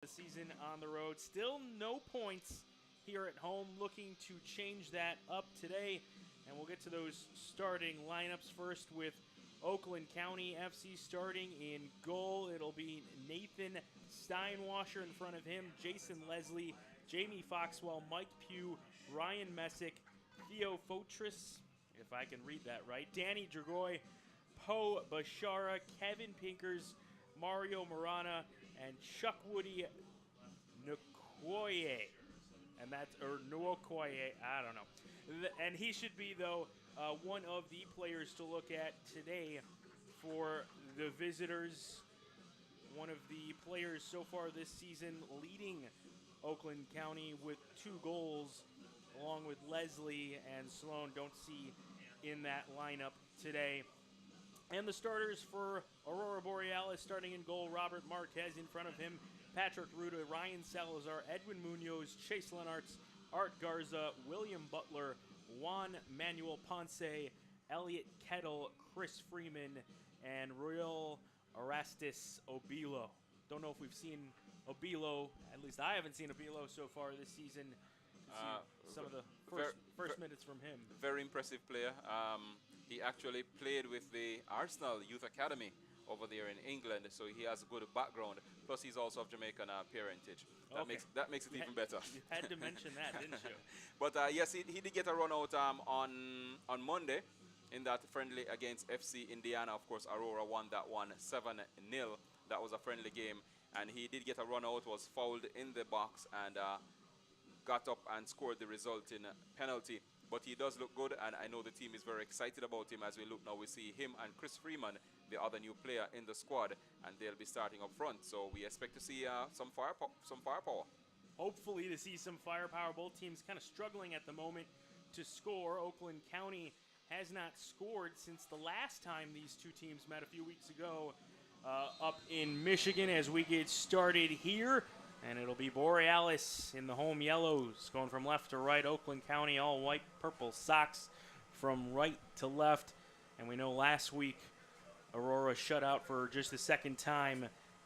The season on the road. Still no points here at home. Looking to change that up today. And we'll get to those starting lineups first with Oakland County FC starting in goal. It'll be Nathan Steinwasser in front of him, Jason Leslie, Jamie Foxwell, Mike Pugh, Ryan Messick, Theo Fotris, if I can read that right, Danny Dragoy, Poe Bashara, Kevin Pinkers, Mario Morana, and Chuck Woody Nkoye. And that's, or Nwokoye, I don't know. And he should be, though, one of the players to look at today for the visitors. One of the players so far this season leading Oakland County with 2 goals, along with Leslie and Sloan. Don't see in that lineup today. And the starters for Aurora Borealis starting in goal, Robert Marquez in front of him, Patrick Ruda, Ryan Salazar, Edwin Munoz, Chase Lenartz, Art Garza, William Butler, Juan Manuel Ponce, Elliot Kettle, Chris Freeman, and Royal Erastus Obilo. Don't know if we've seen Obilo, at least I haven't seen Obilo so far this season. Some of the first minutes from him. Very impressive player. He actually played with the Arsenal Youth Academy over there in England, so he has a good background. Plus, he's also of Jamaican parentage. That makes it even better. You had to mention that, didn't you? But yes, he did get a run out on Monday in that friendly against FC Indiana. Of course, Aurora won that one 7-0. That was a friendly game, and he did get a run out. Was fouled in the box and got up and scored the resulting penalty. But he does look good, and I know the team is very excited about him. As we look now, we see him and Chris Freeman, the other new player in the squad, and they'll be starting up front. So we expect to see some firepower. Hopefully to see some firepower. Both teams kind of struggling at the moment to score. Oakland County has not scored since the last time these two teams met a few weeks ago up in Michigan. As we get started here, and it'll be Borealis in the home yellows, going from left to right. Oakland County all white, purple socks from right to left. And we know last week Aurora shut out for just the second time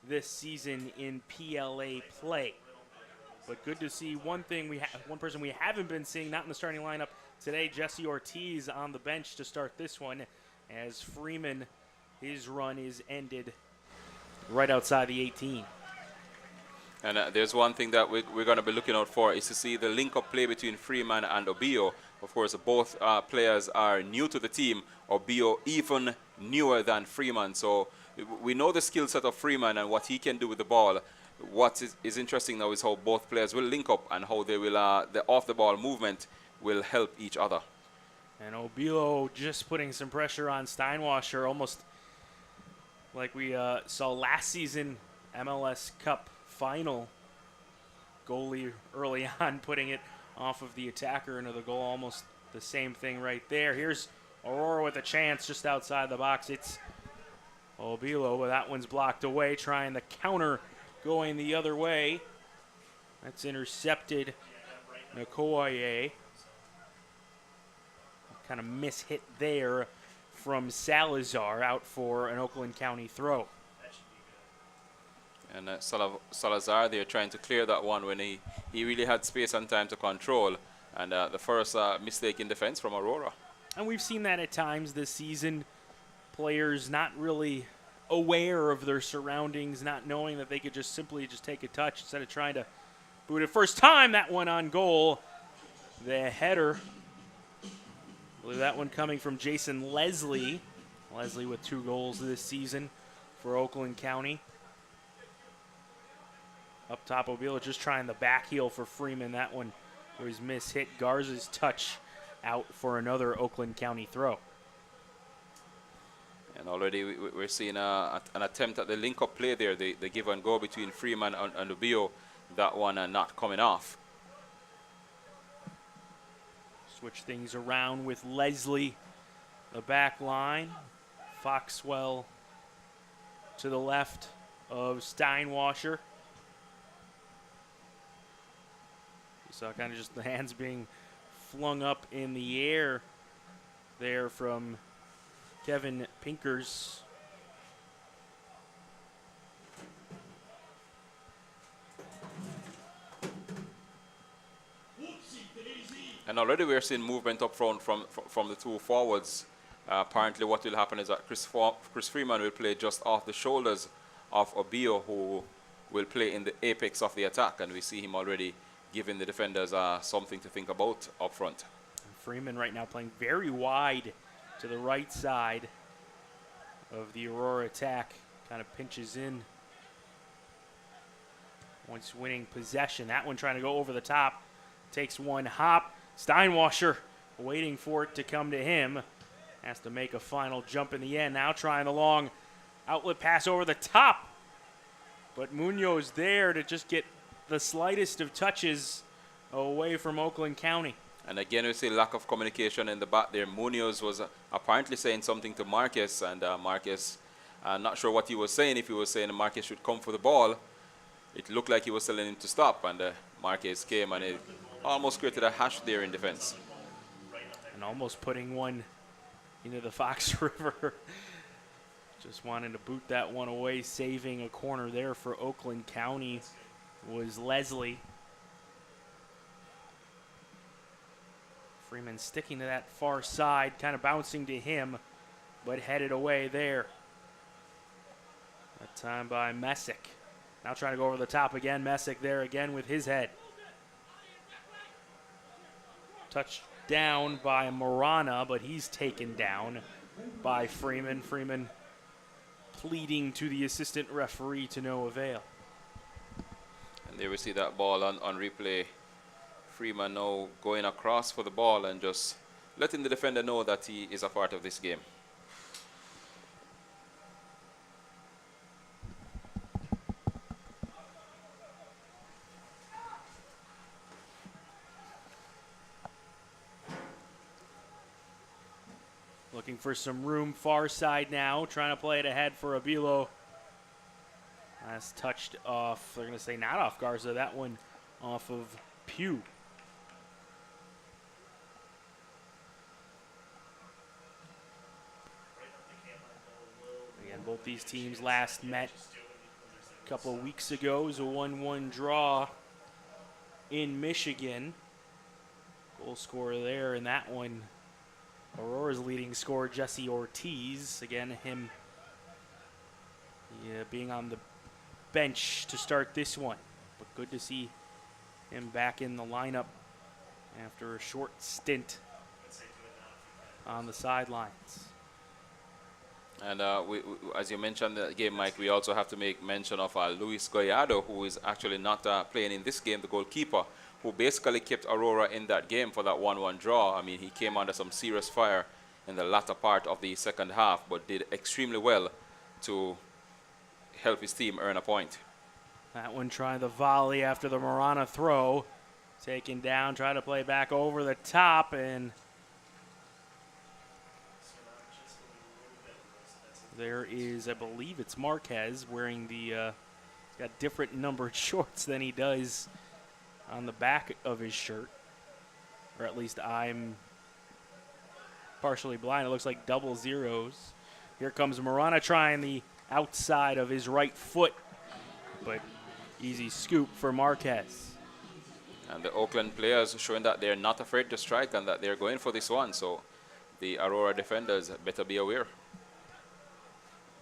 this season in PLA play. But good to see one person we haven't been seeing, not in the starting lineup today, Jesse Ortiz on the bench to start this one, as Freeman, his run is ended right outside the 18. And there's one thing that we're going to be looking out for is to see the link-up play between Freeman and Obio. Of course, both players are new to the team. Obio even newer than Freeman. So we know the skill set of Freeman and what he can do with the ball. What is interesting now is how both players will link up and how they will the off-the-ball movement will help each other. And Obilo just putting some pressure on Steinwasser, almost like we saw last season, MLS Cup final. Goalie early on putting it off of the attacker into the goal. Almost the same thing right there. Here's Aurora with a chance just outside the box. It's Obilo, but that one's blocked away. Trying the counter going the other way. That's intercepted. Nkoye. Kind of mishit there from Salazar, out for an Oakland County throw. And Salazar, they're trying to clear that one when he really had space and time to control. And the first mistake in defense from Aurora. And we've seen that at times this season. Players not really aware of their surroundings, not knowing that they could just simply take a touch instead of trying to boot it. First time that one on goal. The header. I believe that one coming from Jason Leslie. Leslie with 2 goals this season for Oakland County. Up top, Obilo just trying the back heel for Freeman. That one was mishit. Garza's touch out for another Oakland County throw. And already we're seeing an attempt at the link-up play there, the give and go between Freeman and Obilo. That one not coming off. Switch things around with Leslie, the back line. Foxwell to the left of Steinwasser. So kind of just the hands being flung up in the air there from Kevin Pinkers. And already we're seeing movement up front from the two forwards. Apparently what will happen is that Chris Freeman will play just off the shoulders of Obio, who will play in the apex of the attack. And we see him already giving the defenders something to think about up front. Freeman right now playing very wide to the right side of the Aurora attack. Kind of pinches in once winning possession. That one trying to go over the top. Takes one hop. Steinwasser waiting for it to come to him. Has to make a final jump in the end. Now trying the long outlet pass over the top. But Munoz there to just get the slightest of touches away from Oakland County. And again, we see lack of communication in the back there. Munoz was apparently saying something to Marquez, and Marquez, not sure what he was saying. If he was saying Marquez should come for the ball, it looked like he was telling him to stop, and Marquez came and it almost created a hash there in defense. And almost putting one into the Fox River. Just wanting to boot that one away, saving a corner there for Oakland County was Leslie. Freeman sticking to that far side, kind of bouncing to him, but headed away there. That time by Messick. Now trying to go over the top again. Messick there again with his head. Touched down by Marana, but he's taken down by Freeman. Freeman pleading to the assistant referee to no avail. And there we see that ball on replay. Freeman now going across for the ball and just letting the defender know that he is a part of this game. Looking for some room far side now, trying to play it ahead for Abilo. That's touched off, they're going to say not off Garza, that one off of Pugh. Again, both these teams last met a couple of weeks ago. It was a 1-1 draw in Michigan. Goal scorer there in that one. Aurora's leading scorer, Jesse Ortiz. Again, him being on the bench to start this one. But good to see him back in the lineup after a short stint on the sidelines. And we, as you mentioned the game, Mike, we also have to make mention of Luis Goyado, who is actually not playing in this game, the goalkeeper, who basically kept Aurora in that game for that 1-1 draw. I mean, he came under some serious fire in the latter part of the second half, but did extremely well to help his team earn a point. That one trying the volley after the Marana throw. Taken down, trying to play back over the top, and there is, I believe it's Marquez wearing the, got different numbered shorts than he does on the back of his shirt. Or at least I'm partially blind. It looks like double zeros. Here comes Marana trying the outside of his right foot, but easy scoop for Marquez. And the Oakland players showing that they're not afraid to strike and that they're going for this one. So the Aurora defenders better be aware.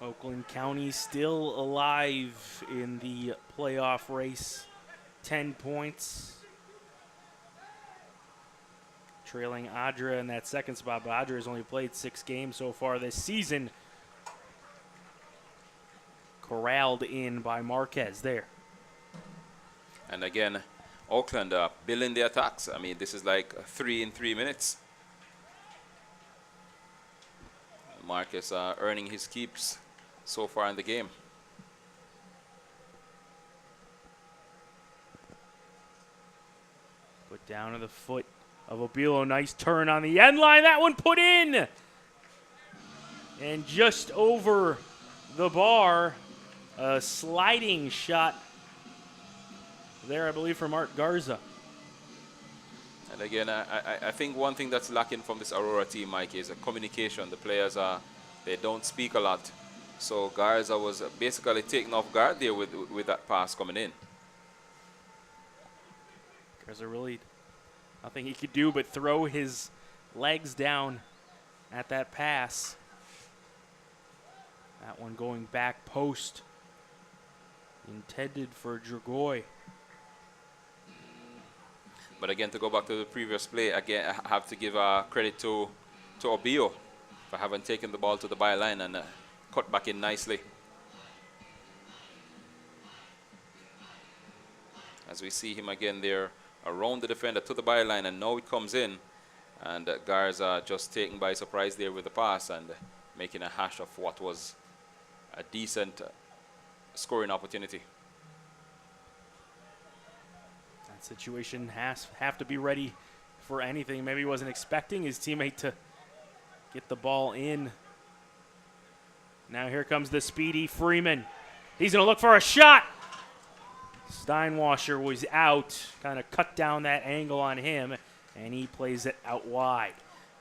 Oakland County still alive in the playoff race. 10 points. Trailing Adra in that second spot, but Adra has only played 6 games so far this season. Corralled in by Marquez there. And again, Oakland building the attacks. I mean, this is like 3 in 3 minutes. Marquez earning his keeps so far in the game. Put down to the foot of Obilo. Nice turn on the end line. That one put in. And just over the bar. A sliding shot there, I believe, from Art Garza. And again, I think one thing that's lacking from this Aurora team, Mike, is communication. The players they don't speak a lot. So Garza was basically taken off guard there with that pass coming in. Garza really Nothing he could do but throw his legs down at that pass. That one going back post. Intended for Dragoy. But again, to go back to the previous play, again, I have to give credit to Obio for having taken the ball to the byline and cut back in nicely. As we see him again there around the defender to the byline, and now it comes in. And Garza just taken by surprise there with the pass and making a hash of what was a decent scoring opportunity. That situation have to be ready for anything. Maybe he wasn't expecting his teammate to get the ball in. Now here comes the speedy Freeman. He's going to look for a shot. Steinwasser was out, kind of cut down that angle on him, and he plays it out wide.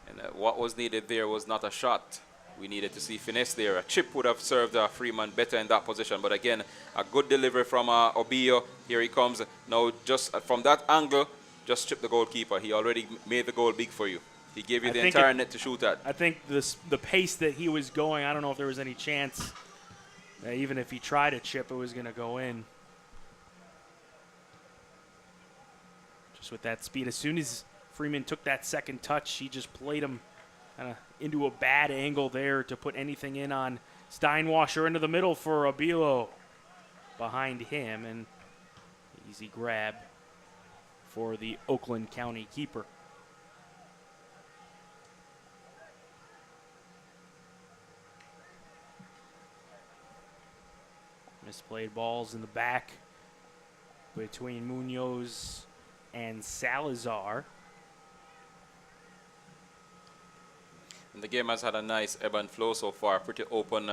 And what was needed there was not a shot. We needed to see finesse there. A chip would have served Freeman better in that position. But again, a good delivery from Obio. Here he comes. Now, just from that angle, just chip the goalkeeper. He already made the goal big for you. He gave you the entire net to shoot at. I think the pace that he was going, I don't know if there was any chance that even if he tried a chip, it was going to go in. Just with that speed. As soon as Freeman took that second touch, he just played him kind of into a bad angle there to put anything in on Steinwasser into the middle for Abilo behind him, and easy grab for the Oakland County keeper. Misplayed balls in the back between Munoz and Salazar. And the game has had a nice ebb and flow so far. Pretty open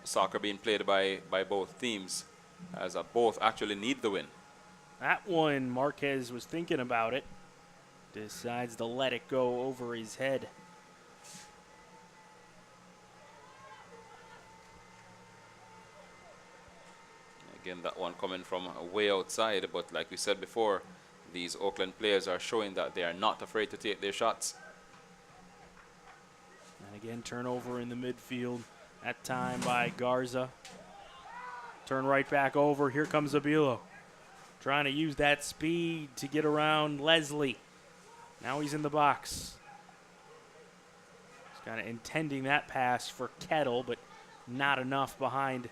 soccer being played by both teams, as both actually need the win. That one, Marquez was thinking about it. Decides to let it go over his head. Again, that one coming from way outside, but like we said before, these Oakland players are showing that they are not afraid to take their shots. And again, turnover in the midfield, that time by Garza. Turn right back over. Here comes Abilo. Trying to use that speed to get around Leslie. Now he's in the box. He's kind of intending that pass for Kettle, but not enough behind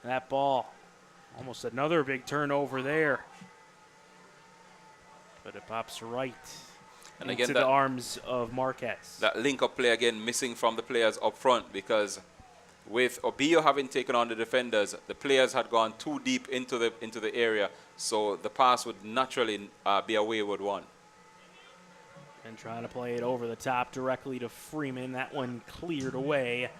that ball. Almost another big turnover there. But it pops right and into again, the arms of Marquez. That link-up play again missing from the players up front, because with Obio having taken on the defenders, the players had gone too deep into the area, so the pass would naturally be a wayward one. And trying to play it over the top directly to Freeman. That one cleared away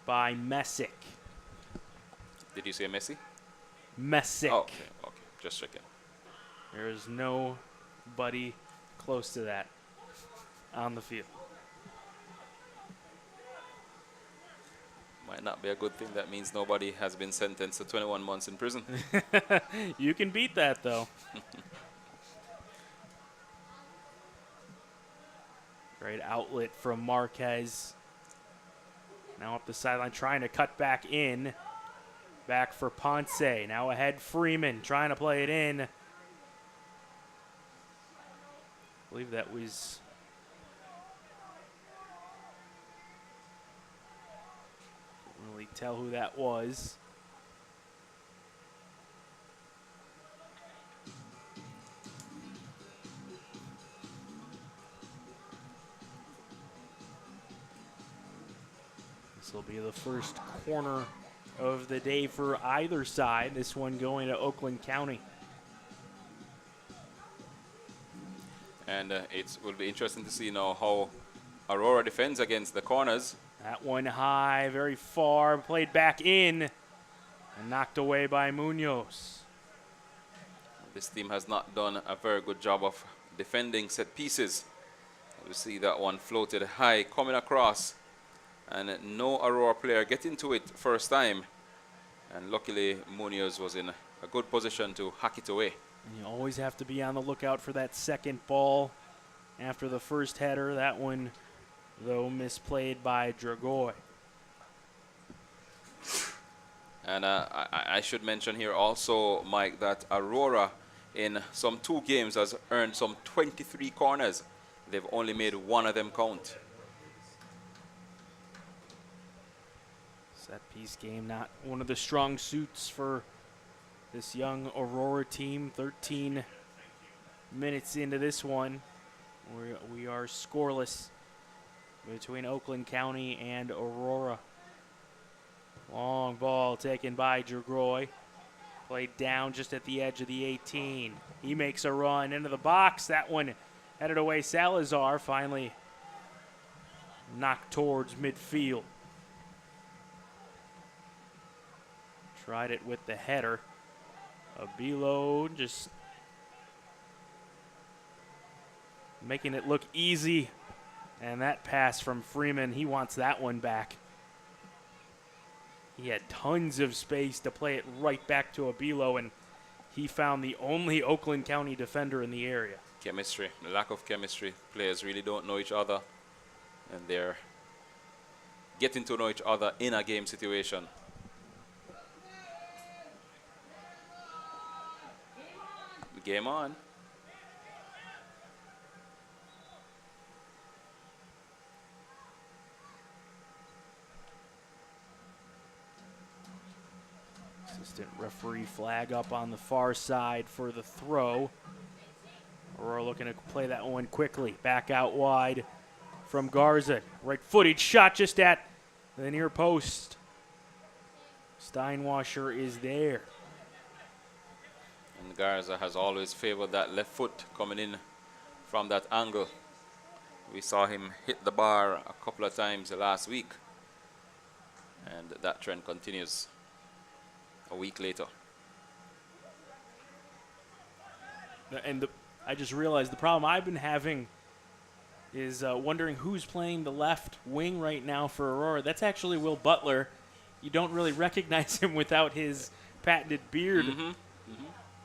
by Messick. Did you say Messi? Messick. Oh, okay, just checking. There is nobody close to that on the field. Might not be a good thing. That means nobody has been sentenced to 21 months in prison. You can beat that, though. Great outlet from Marquez. Now up the sideline, trying to cut back in. Back for Ponce. Now ahead Freeman, trying to play it in. I believe that was... Couldn't really tell who that was. This will be the first corner of the day for either side. This one going to Oakland County. And it will be interesting to see now how Aurora defends against the corners. That one high, very far, played back in and knocked away by Munoz. This team has not done a very good job of defending set pieces. We see that one floated high, coming across. And no Aurora player getting to it first time. And luckily, Munoz was in a good position to hack it away. And you always have to be on the lookout for that second ball after the first header. That one, though, misplayed by Dragoy. And I should mention here also, Mike, that Aurora in some 2 games has earned some 23 corners. They've only made one of them count. Set piece game, not one of the strong suits for this young Aurora team. 13 minutes into this one, we are scoreless between Oakland County and Aurora. Long ball taken by Dragoy. Played down just at the edge of the 18. He makes a run into the box. That one headed away. Salazar finally knocked towards midfield. Tried it with the header. Abilo just making it look easy. And that pass from Freeman, he wants that one back. He had tons of space to play it right back to Abilo, and he found the only Oakland County defender in the area. Chemistry, the lack of chemistry. Players really don't know each other, and they're getting to know each other in a game situation. Game on. Assistant referee flag up on the far side for the throw. Aurora looking to play that one quickly. Back out wide from Garza. Right-footed shot just at the near post. Steinwasser is there. And Garza has always favored that left foot coming in from that angle. We saw him hit the bar a couple of times last week. And that trend continues a week later. And I just realized the problem I've been having is wondering who's playing the left wing right now for Aurora. That's actually Will Butler. You don't really recognize him without his patented beard.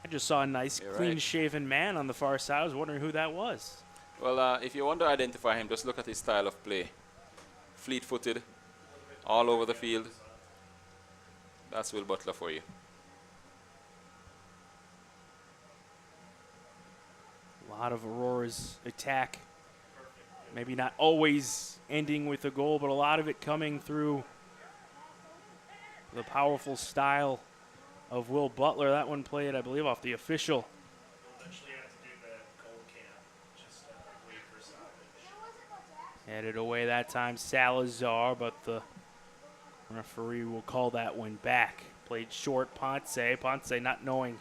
I just saw a nice, clean-shaven man on the far side. I was wondering who that was. Well, if you want to identify him, just look at his style of play. Fleet-footed, all over the field. That's Will Butler for you. A lot of Aurora's attack, maybe not always ending with a goal, but a lot of it coming through the powerful style of Will Butler. That one played, I believe, off the official. Headed away that time, Salazar, but the referee will call that one back. Played short, Ponce. Ponce not knowing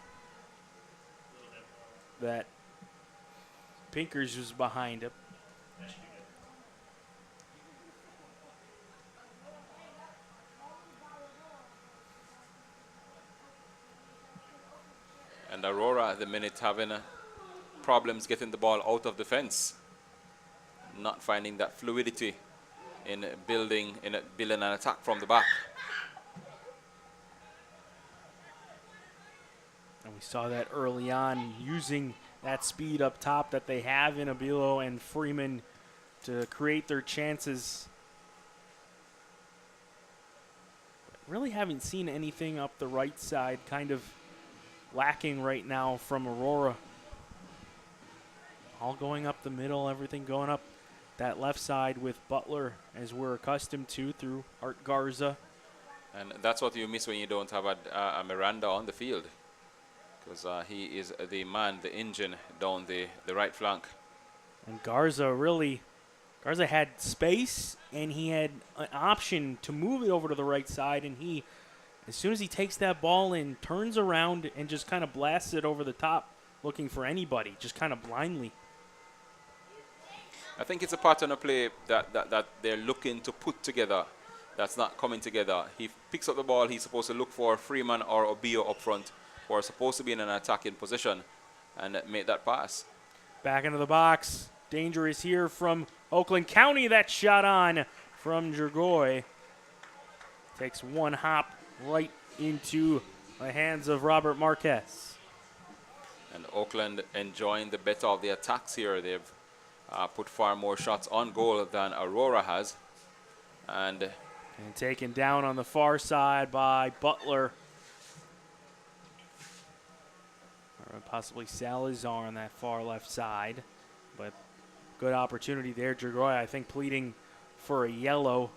that Pinkers was behind him. And Aurora at the minute having problems getting the ball out of defense. Not finding that fluidity in building an attack from the back. And we saw that early on, using that speed up top that they have in Abilo and Freeman to create their chances. Really haven't seen anything up the right side, kind of lacking right now from Aurora. All going up the middle, everything going up that left side with Butler, as we're accustomed to through Art Garza. And that's what you miss when you don't have a Miranda on the field, because he is the man, the engine down the right flank. And Garza had space, and he had an option to move it over to the right side, and he, as soon as he takes that ball in, turns around and just kind of blasts it over the top, looking for anybody, just kind of blindly. I think it's a pattern of play that they're looking to put together that's not coming together. He picks up the ball, he's supposed to look for Freeman or Obio up front, who are supposed to be in an attacking position, and make that pass. Back into the box. Dangerous here from Oakland County. That shot on from Dragoy. Takes one hop right into the hands of Robert Marquez. And Oakland enjoying the better of the attacks here. They've put far more shots on goal than Aurora has. And taken down on the far side by Butler. Or possibly Salazar on that far left side. But good opportunity there. Dragoy, I think, pleading for a yellow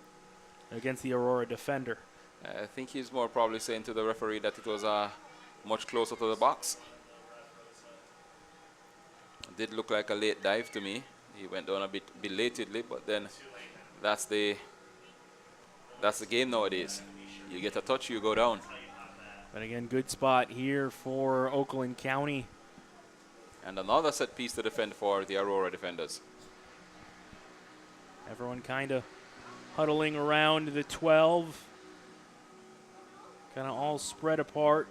against the Aurora defender. I think he's more probably saying to the referee that it was much closer to the box. It did look like a late dive to me. He went down a bit belatedly, but then that's the game nowadays. You get a touch, you go down. But again, good spot here for Oakland County. And another set piece to defend for the Aurora defenders. Everyone kind of huddling around the 12. Kind of all spread apart.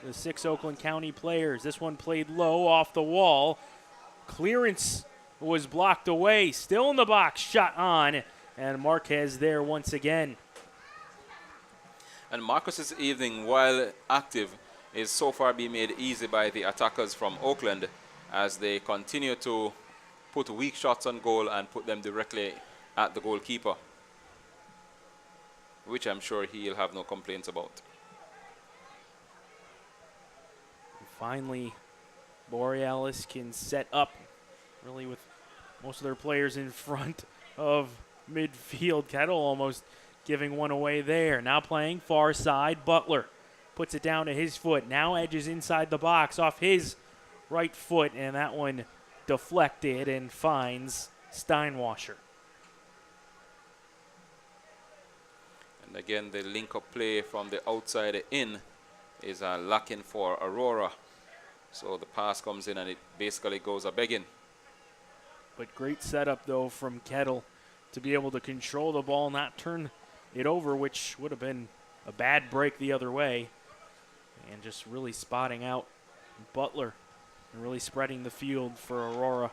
The 6 Oakland County players. This one played low off the wall. Clearance was blocked away. Still in the box, shot on. And Marquez there once again. And Marcus's evening, while active, is so far being made easy by the attackers from Oakland as they continue to put weak shots on goal and put them directly at the goalkeeper, which I'm sure he'll have no complaints about. Finally, Borealis can set up really with most of their players in front of midfield. Kettle almost giving one away there. Now playing far side. Butler puts it down to his foot. Now edges inside the box off his right foot, and that one deflected and finds Steinwasser. And again, the link-up play from the outside in is lacking for Aurora. So the pass comes in and it basically goes a begging. But great setup, though, from Kettle to be able to control the ball, not turn it over, which would have been a bad break the other way. And just really spotting out Butler and really spreading the field for Aurora.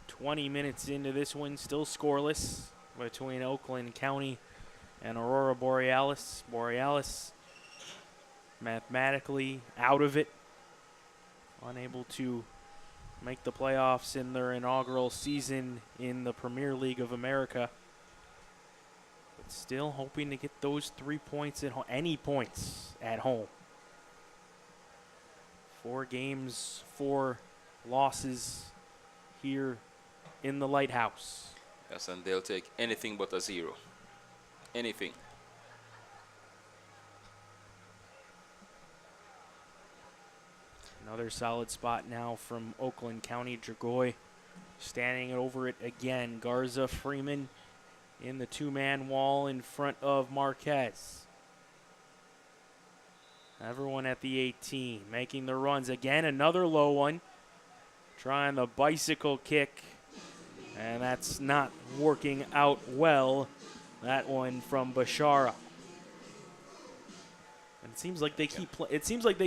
20 minutes into this one, still scoreless between Oakland County and Aurora Borealis. Borealis mathematically out of it, unable to make the playoffs in their inaugural season in the Premier League of America. But still hoping to get those 3 points at home, any points at home. 4 games, 4 losses here in the Lighthouse. Yes, and they'll take anything but a 0. Anything. Another solid spot now from Oakland County. Dragoy standing over it again. Garza, Freeman in the 2-man wall in front of Marquez. Everyone at the 18 making the runs. Again, another low one. Trying the bicycle kick. And that's not working out well. That one from Bashara. And it seems like they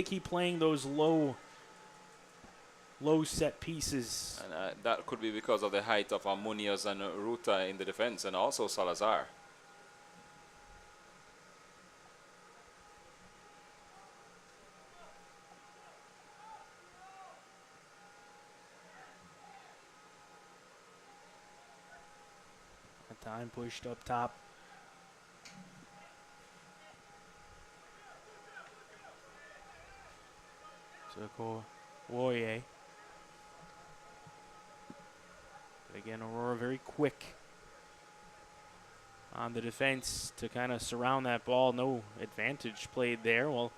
keep playing those low set pieces. And that could be because of the height of Munoz and Ruta in the defense, and also Salazar. Time pushed up top. So Woye. But again, Aurora very quick on the defense to kind of surround that ball. No advantage played there. Well,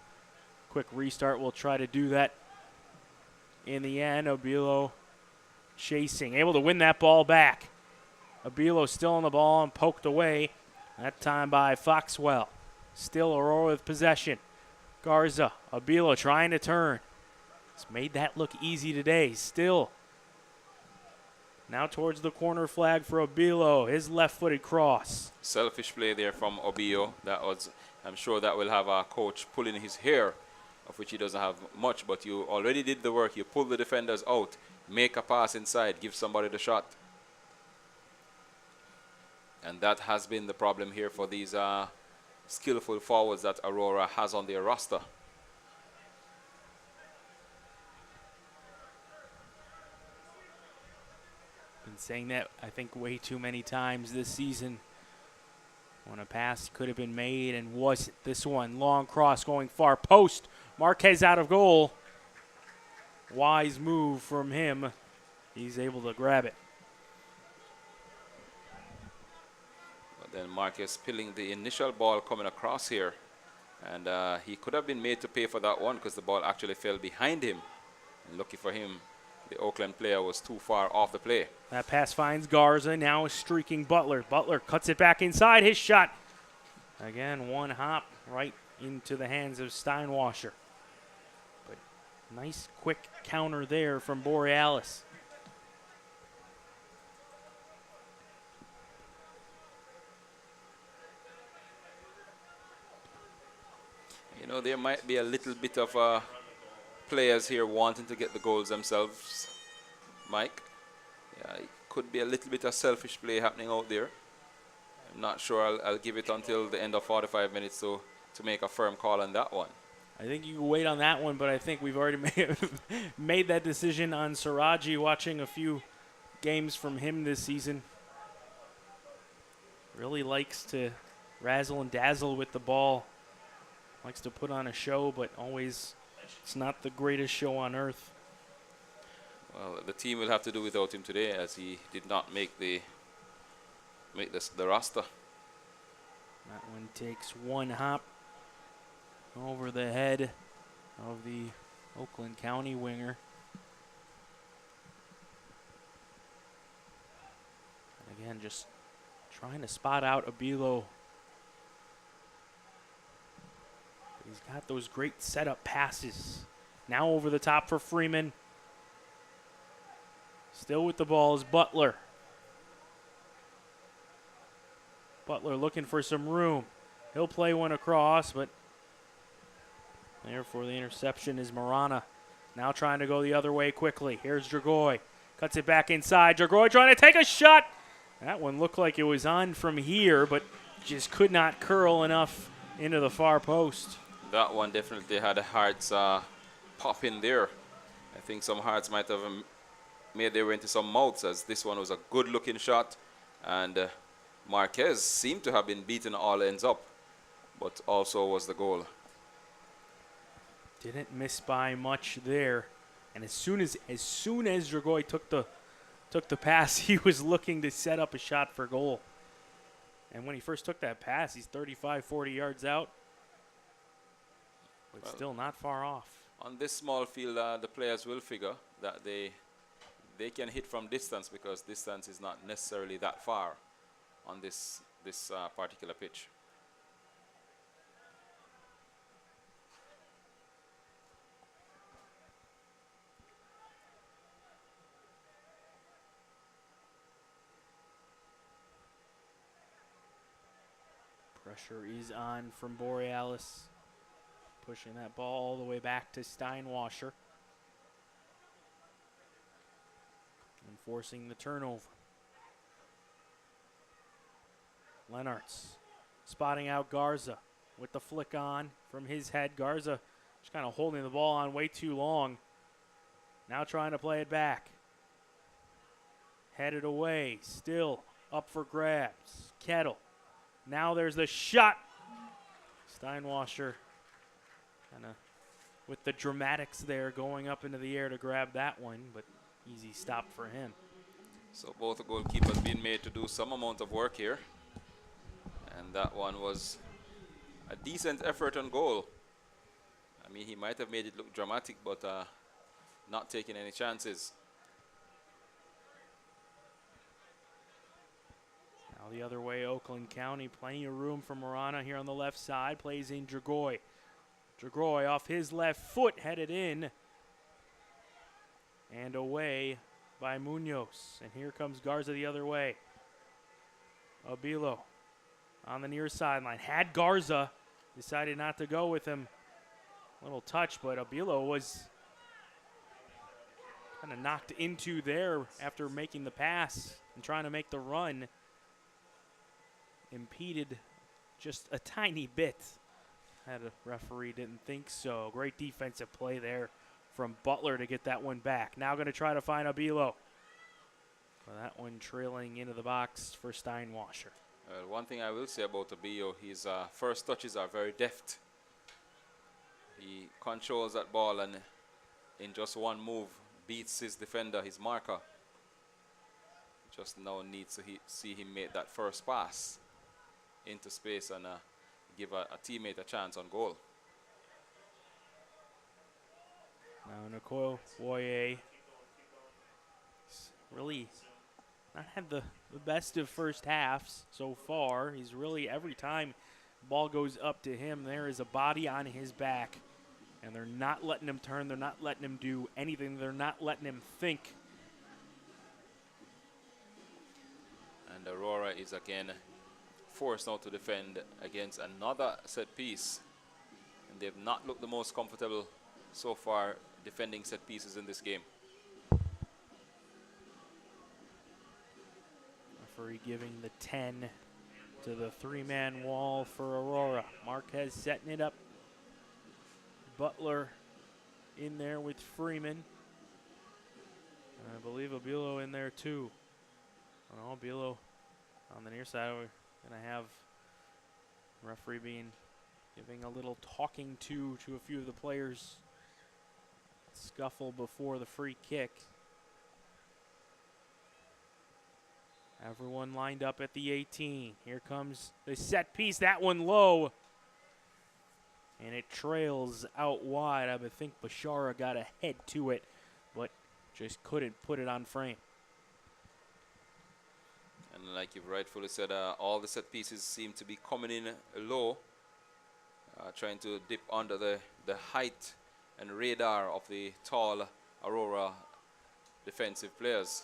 quick restart will try to do that in the end. Obilo chasing, able to win that ball back. Abilo still on the ball and poked away. That time by Foxwell. Still Aurora with possession. Garza, Abilo trying to turn. It's made that look easy today. Still. Now towards the corner flag for Abilo. His left-footed cross. Selfish play there from Obio. I'm sure that will have our coach pulling his hair, of which he doesn't have much, but you already did the work. You pull the defenders out. Make a pass inside. Give somebody the shot. And that has been the problem here for these skillful forwards that Aurora has on their roster. saying that, I think, way too many times this season. When a pass could have been made and wasn't. This one, long cross going far post. Marquez out of goal. Wise move from him. He's able to grab it. But then Marquez pilling the initial ball coming across here. And he could have been made to pay for that one because the ball actually fell behind him. And lucky for him, the Oakland player was too far off the play. That pass finds Garza, now streaking Butler. Butler cuts it back inside, his shot. Again, one hop right into the hands of Steinwasser. But nice quick counter there from Borealis. You know, there might be a little bit of players here wanting to get the goals themselves, Mike. Yeah, it could be a little bit of selfish play happening out there. I'm not sure. I'll give it until the end of 45 minutes to make a firm call on that one. I think you can wait on that one, but I think we've already made that decision on Siraji, watching a few games from him this season. Really likes to razzle and dazzle with the ball. Likes to put on a show, but always it's not the greatest show on earth. Well, the team will have to do without him today, as he did not make the roster. That one takes one hop over the head of the Oakland County winger. And again, just trying to spot out Abilo. He's got those great setup passes. Now over the top for Freeman. Still with the ball is Butler. Butler looking for some room. He'll play one across, but there for the interception is Marana. Now trying to go the other way quickly. Here's Dragoy. Cuts it back inside. Dragoy trying to take a shot. That one looked like it was on from here, but just could not curl enough into the far post. That one definitely had hearts pop in there. I think some hearts might have made their way into some mouths, as this one was a good-looking shot. And Marquez seemed to have been beaten all ends up, but also was the goal. Didn't miss by much there. And as soon as Dragoy took the pass, he was looking to set up a shot for goal. And when he first took that pass, he's 35, 40 yards out. But well, still not far off. On this small field, the players will figure that they can hit from distance, because distance is not necessarily that far on this particular pitch. Pressure is on from Borealis. Pushing that ball all the way back to Steinwasser. And forcing the turnover. Lenartz spotting out Garza with the flick on from his head. Garza just kind of holding the ball on way too long. Now trying to play it back. Headed away, still up for grabs. Kettle. Now there's the shot. Steinwasser kind of with the dramatics there, going up into the air to grab that one, but easy stop for him. So both the goalkeepers being made to do some amount of work here. And that one was a decent effort on goal. I mean, he might have made it look dramatic, but not taking any chances. Now the other way, Oakland County, plenty of room for Marana here on the left side. Plays in Dragoy. Dragoy off his left foot, headed in. And away by Munoz. And here comes Garza the other way. Abilo on the near sideline. Had Garza, decided not to go with him. Little touch, but Abilo was kind of knocked into there after making the pass and trying to make the run. Impeded just a tiny bit. Had a referee didn't think so. Great defensive play there from Butler to get that one back. Now going to try to find Abilo. For that one trailing into the box for Steinwasser. One thing I will say about Abio, his first touches are very deft. He controls that ball and in just one move beats his defender, his marker. Just now needs to see him make that first pass into space and give a teammate a chance on goal. Now Nicole Boye really not had the best of first halves so far. He's really, every time ball goes up to him, there is a body on his back. And they're not letting him turn. They're not letting him do anything. They're not letting him think. And Aurora is again forced now to defend against another set piece. And they've not looked the most comfortable so far defending set pieces in this game. Referee giving the 10 to the three-man wall for Aurora. Marquez setting it up. Butler in there with Freeman. And I believe Abilo in there too. Oh, Abilo on the near side. We're going to have referee giving a little talking to a few of the players. Scuffle before the free kick. Everyone lined up at the 18. Here comes the set piece. That one low. And it trails out wide. I would think Bashara got a head to it, but just couldn't put it on frame. And like you've rightfully said, all the set pieces seem to be coming in low, trying to dip under the height and radar of the tall Aurora defensive players.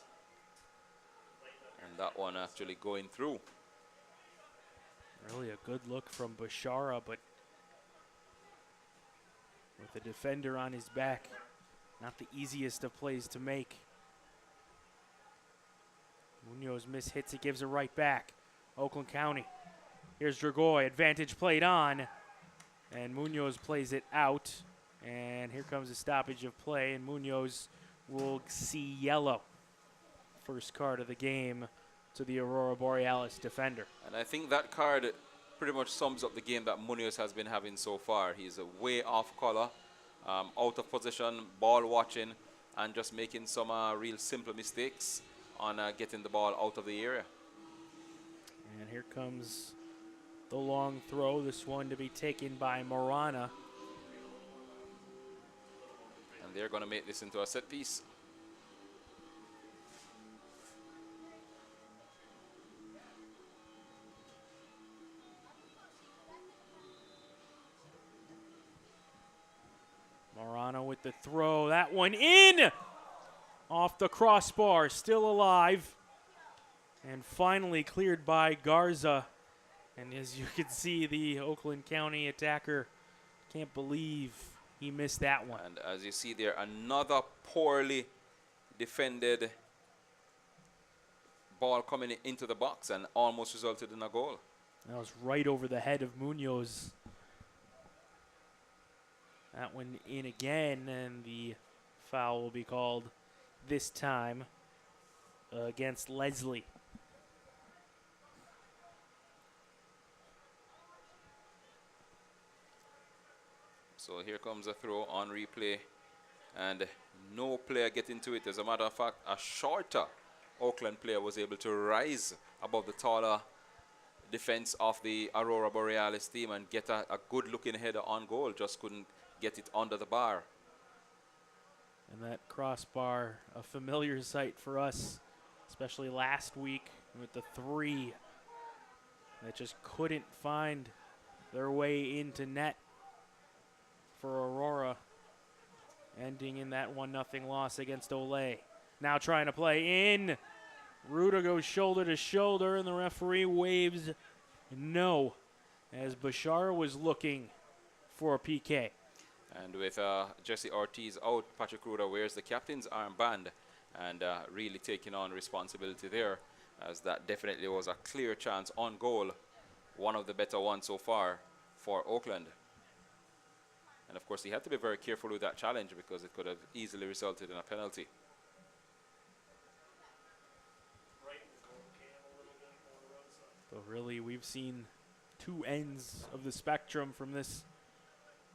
And that one actually going through. Really a good look from Bashara, but with the defender on his back, not the easiest of plays to make. Munoz mishits it, gives it right back. Oakland County. Here's Dragoy, advantage played on, and Munoz plays it out. And here comes a stoppage of play, and Munoz will see yellow. First card of the game to the Aurora Borealis defender. And I think that card pretty much sums up the game that Munoz has been having so far. He's way off color, out of position, ball watching, and just making some real simple mistakes on getting the ball out of the area. And here comes the long throw, this one to be taken by Morana. And they're going to make this into a set piece. Morano with the throw. That one in! Off the crossbar, still alive. And finally cleared by Garza. And as you can see, the Oakland County attacker can't believe he missed that one. And as you see there, another poorly defended ball coming into the box and almost resulted in a goal. That was right over the head of Munoz. That one in again, and the foul will be called this time against Leslie. So here comes a throw on replay, and no player get into it. As a matter of fact, a shorter Oakland player was able to rise above the taller defense of the Aurora Borealis team and get a good looking header on goal. Just couldn't get it under the bar. And that crossbar, a familiar sight for us, especially last week with the three that just couldn't find their way into net for Aurora, ending in that 1-0 loss against Olay. Now trying to play in. Ruda goes shoulder to shoulder, and the referee waves no, as Bashar was looking for a PK. And with Jesse Ortiz out, Patrick Ruda wears the captain's armband and really taking on responsibility there, as that definitely was a clear chance on goal, one of the better ones so far for Oakland. And of course, he had to be very careful with that challenge because it could have easily resulted in a penalty. So really, we've seen two ends of the spectrum from this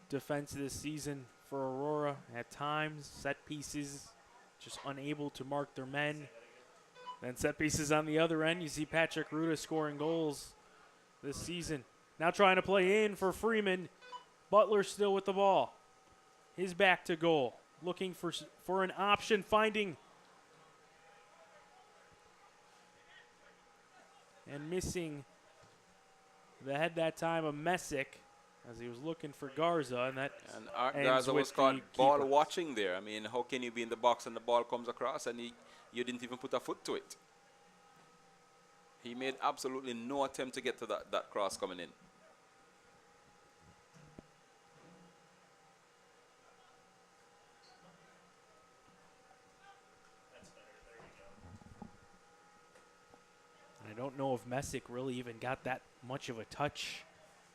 defense this season for Aurora. At times, set pieces, just unable to mark their men. Then set pieces on the other end. You see Patrick Ruda scoring goals this season. Now trying to play in for Freeman. Butler still with the ball. His back to goal. Looking for an option, finding and missing the head that time of Messick as he was looking for Garza, and that Garza was caught ball watching there. I mean, how can you be in the box and the ball comes across and you didn't even put a foot to it? He made absolutely no attempt to get to that cross coming in. I don't know if Messick really even got that much of a touch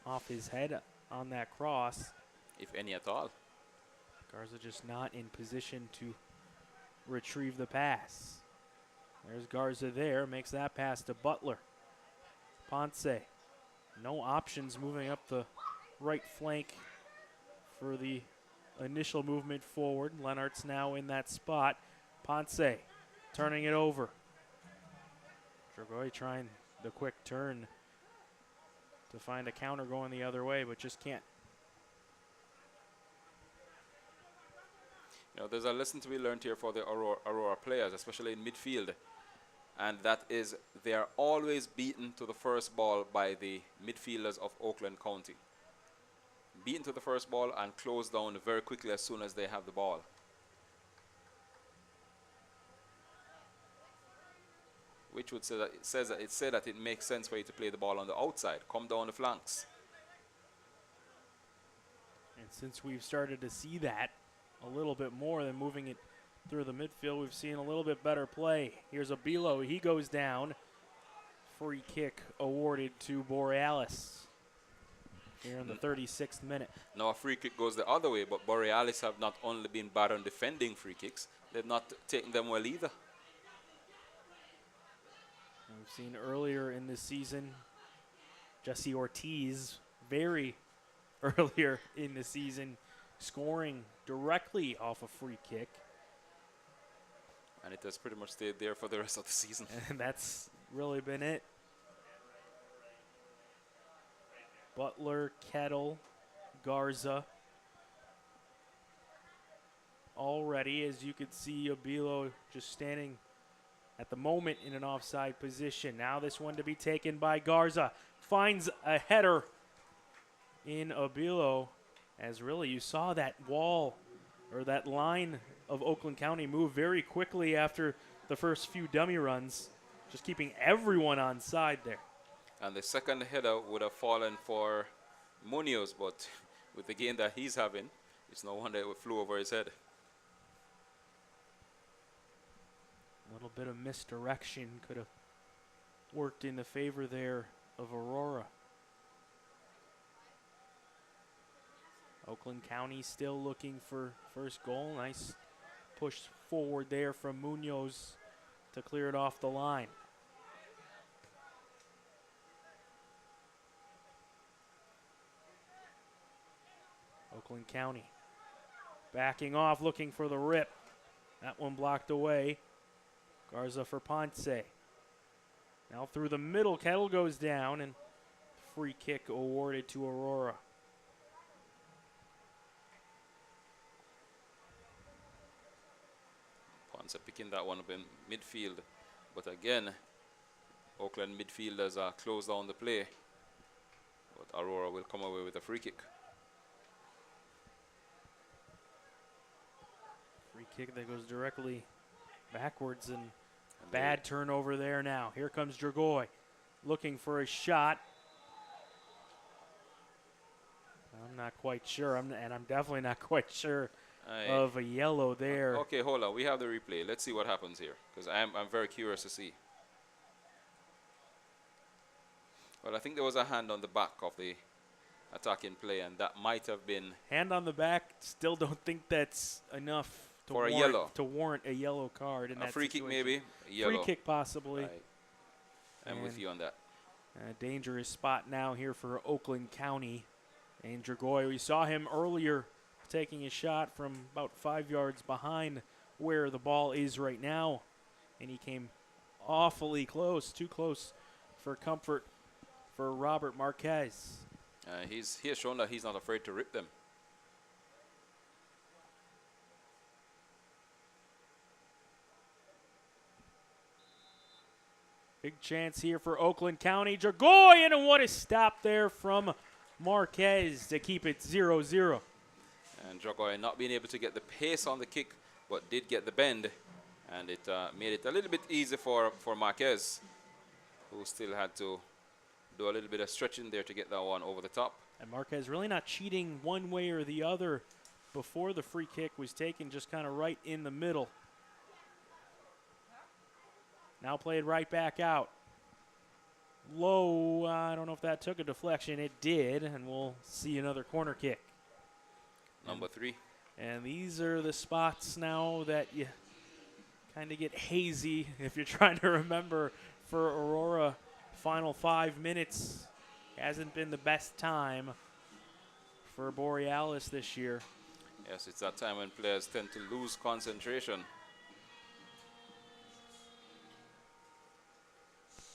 off his head on that cross. If any at all. Garza just not in position to retrieve the pass. There's Garza there, makes that pass to Butler. Ponce, no options moving up the right flank for the initial movement forward. Leonard's now in that spot. Ponce turning it over. Dragoy trying the quick turn to find a counter going the other way, but just can't. You know, there's a lesson to be learned here for the Aurora players, especially in midfield. And that is they are always beaten to the first ball by the midfielders of Oakland County. Beaten to the first ball and close down very quickly as soon as they have the ball. Which would say that it said that it makes sense for you to play the ball on the outside, come down the flanks. And since we've started to see that a little bit more than moving it through the midfield, we've seen a little bit better play. Here's Abilo, he goes down. Free kick awarded to Borealis here in the 36th minute. Now a free kick goes the other way, but Borealis have not only been bad on defending free kicks, they've not taken them well either. We've seen earlier in this season, Jesse Ortiz, very earlier in the season, scoring directly off a free kick. And it has pretty much stayed there for the rest of the season. And that's really been it. Butler, Kettle, Garza. Already, as you could see, Abilo just standing at the moment in an offside position. Now this one to be taken by Garza. Finds a header in Abilo, as really you saw that wall or that line of Oakland County move very quickly after the first few dummy runs, just keeping everyone on side there. And the second header would have fallen for Munoz, but with the game that he's having, it's no wonder it flew over his head. A little bit of misdirection could have worked in the favor there of Aurora. Oakland County still looking for first goal. Nice push forward there from Munoz to clear it off the line. Oakland County backing off, looking for the rip. That one blocked away. Garza for Ponce. Now through the middle, Kettle goes down, and free kick awarded to Aurora. Ponce picking that one up in midfield. But again, Oakland midfielders are closed down the play. But Aurora will come away with a free kick. Free kick that goes directly backwards, and bad turnover there now. Here comes Dragoy looking for a shot. I'm not quite sure, and I'm definitely not quite sure of a yellow there. Okay, hold on. We have the replay. Let's see what happens here, because I'm very curious to see. Well, I think there was a hand on the back of the attacking play, and that might have been... Hand on the back, still don't think that's enough to for a yellow. To warrant a yellow card in that free situation. kick maybe, yellow. Free kick possibly. Right. I'm with you on that. A dangerous spot now here for Oakland County. And Dragoy, we saw him earlier taking a shot from about 5 yards behind where the ball is right now. And he came awfully close, too close for comfort for Robert Marquez. He has shown that he's not afraid to rip them. Big chance here for Oakland County. Dragoy, and what a stop there from Marquez to keep it 0-0. And Dragoy not being able to get the pace on the kick, but did get the bend. And it made it a little bit easy for Marquez, who still had to do a little bit of stretching there to get that one over the top. And Marquez really not cheating one way or the other before the free kick was taken, just kind of right in the middle. Now played right back out. Low, I don't know if that took a deflection. It did, and we'll see another corner kick. Number 3. And these are the spots now that you kind of get hazy if you're trying to remember for Aurora. Final 5 minutes hasn't been the best time for Borealis this year. Yes, it's that time when players tend to lose concentration.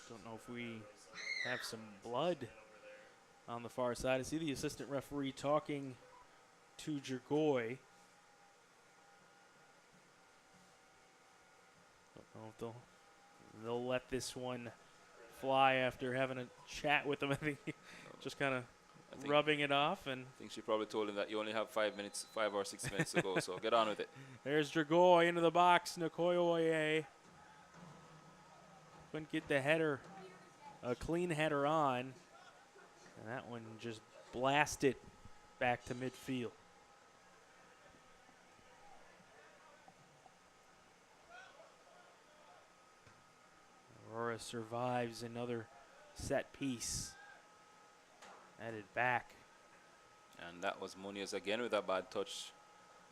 Don't know if we have some blood on the far side. I see the assistant referee talking to Dragoy. Don't know if they'll let this one fly after having a chat with him. I think just kind of rubbing it off. And I think she probably told him that you only have 5 or 6 minutes to go, so get on with it. There's Dragoy into the box. Nkoyoye couldn't get the header, a clean header on. And that one just blasted back to midfield. Aurora survives another set piece. Headed back. And that was Munoz again with a bad touch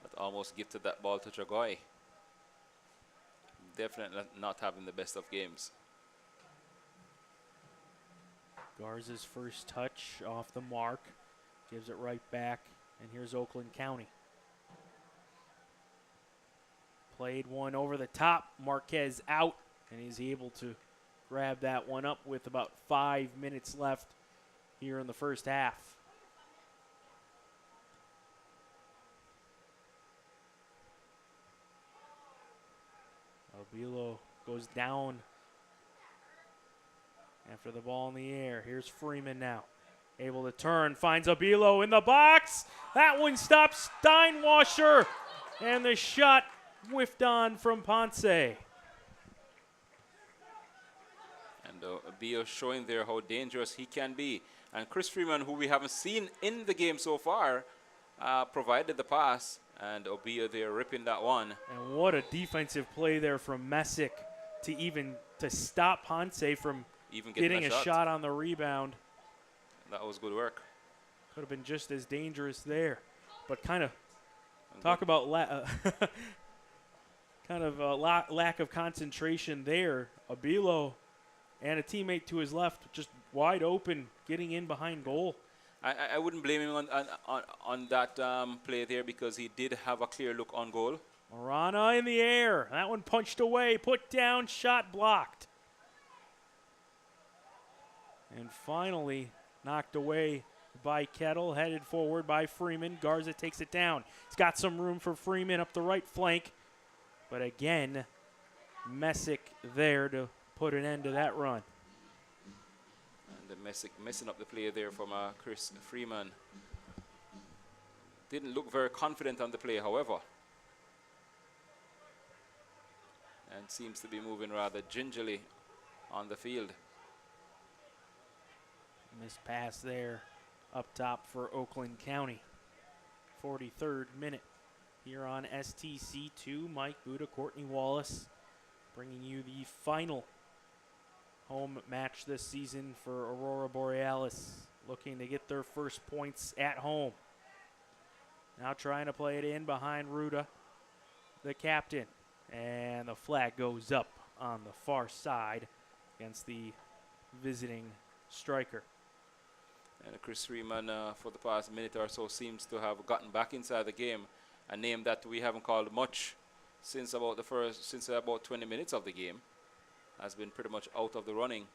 that almost gifted that ball to Dragoy. Definitely not having the best of games. Garza's first touch off the mark. Gives it right back. And here's Oakland County. Played one over the top. Marquez out. And he's able to grab that one up with about 5 minutes left here in the first half. Albilo goes down after the ball in the air. Here's Freeman now. Able to turn, finds Albilo in the box. That one stops Steinwasser. And the shot whiffed on from Ponce. And Albilo showing there how dangerous he can be. And Chris Freeman, who we haven't seen in the game so far, provided the pass. And Albilo there ripping that one. And what a defensive play there from Messick to stop Ponce from even getting a shot on the rebound. That was good work. Could have been just as dangerous there. But kind of talk about lack of concentration there. Albilo and a teammate to his left just wide open, getting in behind goal. I wouldn't blame him on that play there because he did have a clear look on goal. Morana in the air. That one punched away, put down, shot blocked. And finally knocked away by Kettle, headed forward by Freeman. Garza takes it down. He's got some room for Freeman up the right flank. But again, Messick there to put an end to that run. And the Messick messing up the play there from Chris Freeman. Didn't look very confident on the play, however. And seems to be moving rather gingerly on the field. Missed pass there up top for Oakland County. 43rd minute here on STC2. Mike Buda, Courtney Wallace bringing you the final home match this season for Aurora Borealis, looking to get their first points at home. Now trying to play it in behind Ruda, the captain. And the flag goes up on the far side against the visiting striker. And Chris Freeman, for the past minute or so, seems to have gotten back inside the game. A name that we haven't called much since about 20 minutes of the game. Has been pretty much out of the running.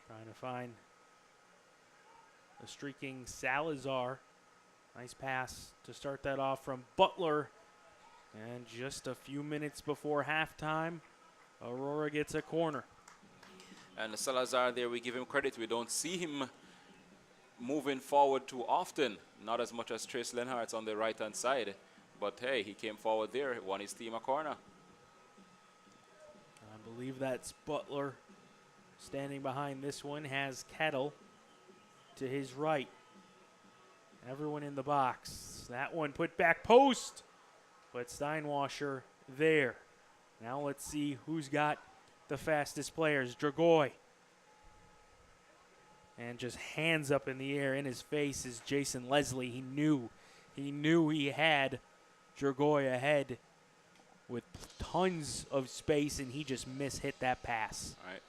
Trying to find the streaking Salazar. Nice pass to start that off from Butler. And just a few minutes before halftime, Aurora gets a corner. And Salazar there, we give him credit. We don't see him moving forward too often. Not as much as Trace Lenhart's on the right-hand side. But hey, he came forward there, won his team a corner. I believe that's Butler. Standing behind this one has Kettle to his right. Everyone in the box. That one put back post, but Steinwasser there. Now let's see who's got the fastest players. Dragoy. And just hands up in the air in his face is Jason Leslie. He knew he had Dragoy ahead with tons of space, and he just mishit that pass. All right.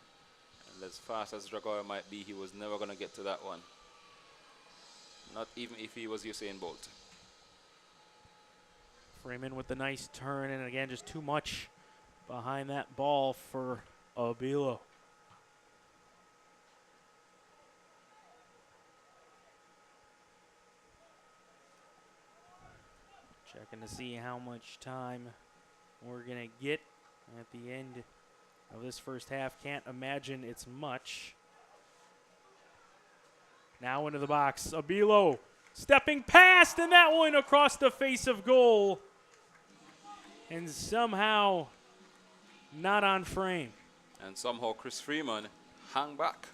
And as fast as Dragoy might be, he was never going to get to that one. Not even if he was Usain Bolt. Freeman with the nice turn, and again, just too much behind that ball for Abilo. Checking to see how much time we're going to get at the end of this first half. Can't imagine it's much. Now into the box. Abilo stepping past, and that one across the face of goal. And somehow not on frame. And somehow Chris Freeman hung back.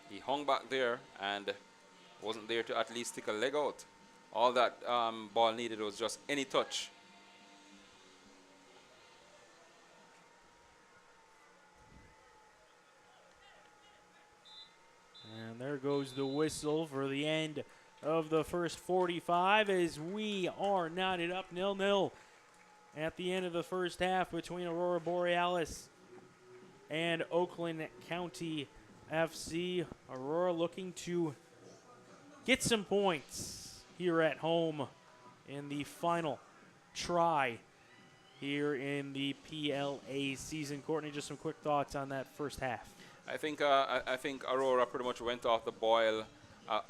He hung back there and wasn't there to at least stick a leg out. All that ball needed was just any touch. And there goes the whistle for the end of the first 45 as we are knotted up 0-0 at the end of the first half between Aurora Borealis and Oakland County FC. Aurora looking to get some points here at home in the final try here in the PLA season. Courtney, just some quick thoughts on that first half. I think Aurora pretty much went off the boil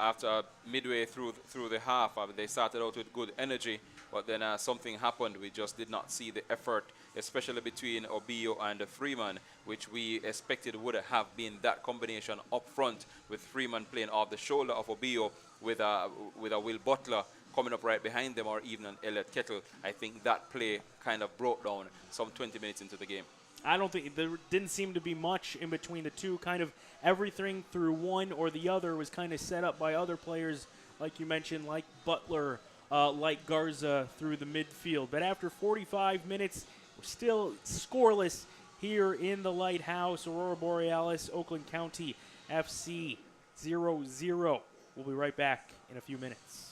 after midway through the half. They started out with good energy, but then something happened. We just did not see the effort, especially between Obio and Freeman, which we expected would have been that combination up front, with Freeman playing off the shoulder of Obio with a Will Butler coming up right behind them, or even an Elliot Kettle. I think that play kind of broke down some 20 minutes into the game. I don't think there didn't seem to be much in between the two. Kind of everything through one or the other was kind of set up by other players, like you mentioned, like Butler, like Garza through the midfield. But after 45 minutes, we're still scoreless here in the Lighthouse. Aurora Borealis, Oakland County FC 0-0. We'll be right back in a few minutes.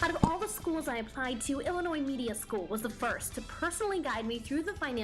Out of all the schools I applied to, Illinois Media School was the first to personally guide me through the financial